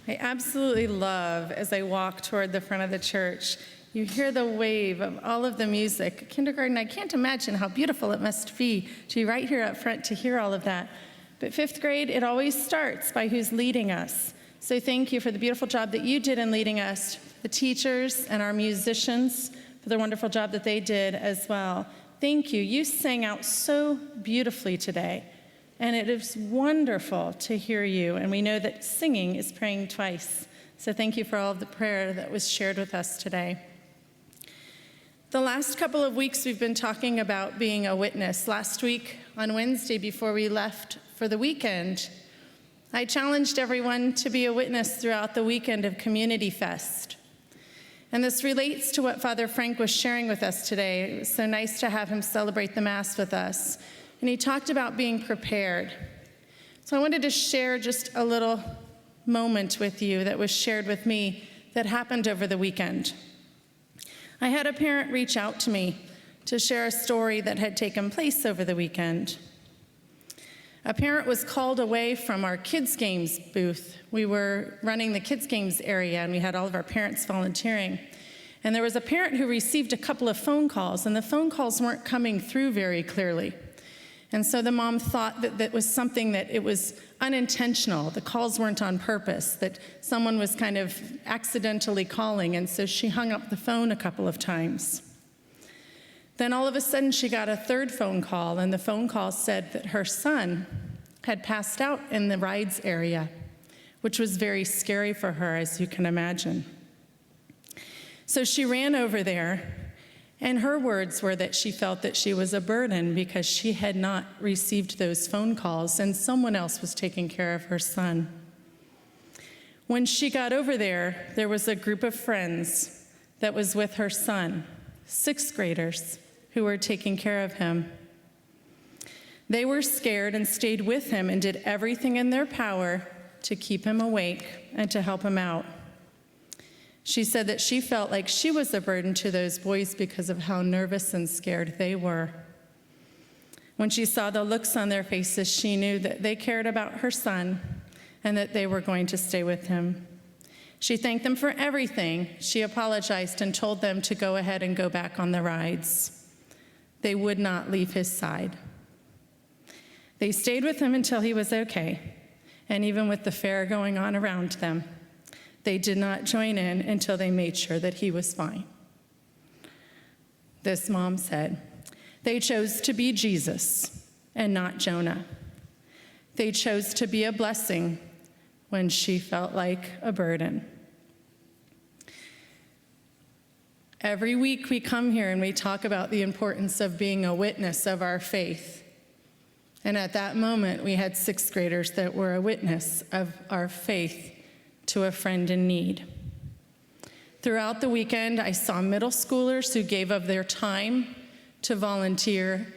I absolutely love, as I walk toward the front of the church, you hear the wave of all of the music. Kindergarten, I can't imagine how beautiful it must be to be right here up front to hear all of that. But fifth grade, it always starts by who's leading us. So thank you for the beautiful job that you did in leading us, the teachers and our musicians for the wonderful job that they did as well. Thank you. You sang out so beautifully today. And it is wonderful to hear you, and we know that singing is praying twice. So thank you for all of the prayer that was shared with us today. The last couple of weeks we've been talking about being a witness. Last week on Wednesday before we left for the weekend, I challenged everyone to be a witness throughout the weekend of Community Fest. And this relates to what Father Frank was sharing with us today. It was so nice to have him celebrate the Mass with us. And he talked about being prepared. So I wanted to share just a little moment with you that was shared with me that happened over the weekend. I had a parent reach out to me to share a story that had taken place over the weekend. A parent was called away from our kids' games booth. We were running the kids' games area, and we had all of our parents volunteering. And there was a parent who received a couple of phone calls, and the phone calls weren't coming through very clearly. And so the mom thought that that was something that it was unintentional. The calls weren't on purpose, that someone was kind of accidentally calling, and so she hung up the phone a couple of times. Then all of a sudden she got a third phone call, and the phone call said that her son had passed out in the rides area, which was very scary for her, as you can imagine. So she ran over there, and her words were that she felt that she was a burden because she had not received those phone calls and someone else was taking care of her son. When she got over there, there was a group of friends that was with her son, sixth graders, who were taking care of him. They were scared and stayed with him and did everything in their power to keep him awake and to help him out. She said that she felt like she was a burden to those boys because of how nervous and scared they were. When she saw the looks on their faces, she knew that they cared about her son and that they were going to stay with him. She thanked them for everything. She apologized and told them to go ahead and go back on the rides. They would not leave his side. They stayed with him until he was okay, and even with the fair going on around them, they did not join in until they made sure that he was fine. This mom said, they chose to be Jesus and not Jonah. They chose to be a blessing when she felt like a burden. Every week we come here and we talk about the importance of being a witness of our faith. And at that moment, we had sixth graders that were a witness of our faith to a friend in need. Throughout the weekend, I saw middle schoolers who gave of their time to volunteer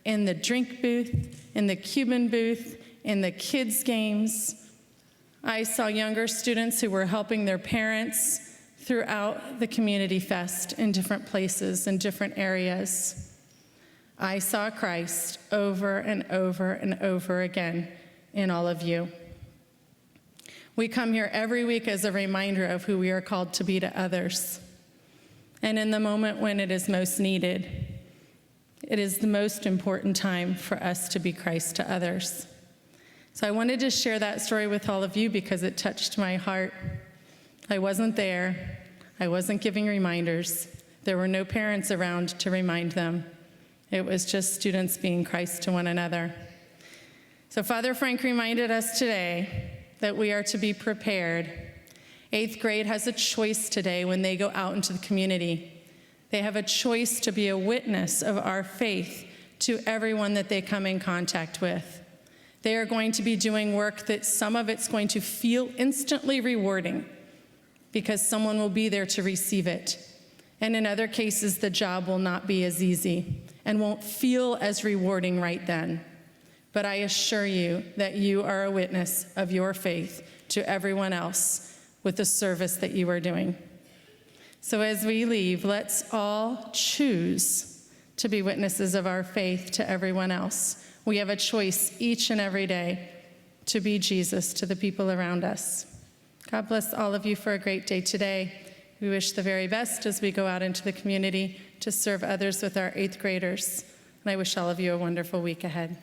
in the drink booth, in the Cuban booth, in the kids' games. I saw younger students who were helping their parents throughout the Community Fest in different places, in different areas. I saw Christ over and over and over again in all of you. We come here every week as a reminder of who we are called to be to others. And in the moment when it is most needed, it is the most important time for us to be Christ to others. So I wanted to share that story with all of you because it touched my heart. I wasn't there. I wasn't giving reminders. There were no parents around to remind them. It was just students being Christ to one another. So Father Frank reminded us today that we are to be prepared. Eighth grade has a choice today when they go out into the community. They have a choice to be a witness of our faith to everyone that they come in contact with. They are going to be doing work that some of it's going to feel instantly rewarding because someone will be there to receive it. And in other cases, the job will not be as easy and won't feel as rewarding right then. But I assure you that you are a witness of your faith to everyone else with the service that you are doing. So as we leave, let's all choose to be witnesses of our faith to everyone else. We have a choice each and every day to be Jesus to the people around us. God bless all of you for a great day today. We wish the very best as we go out into the community to serve others with our 8th graders. And I wish all of you a wonderful week ahead.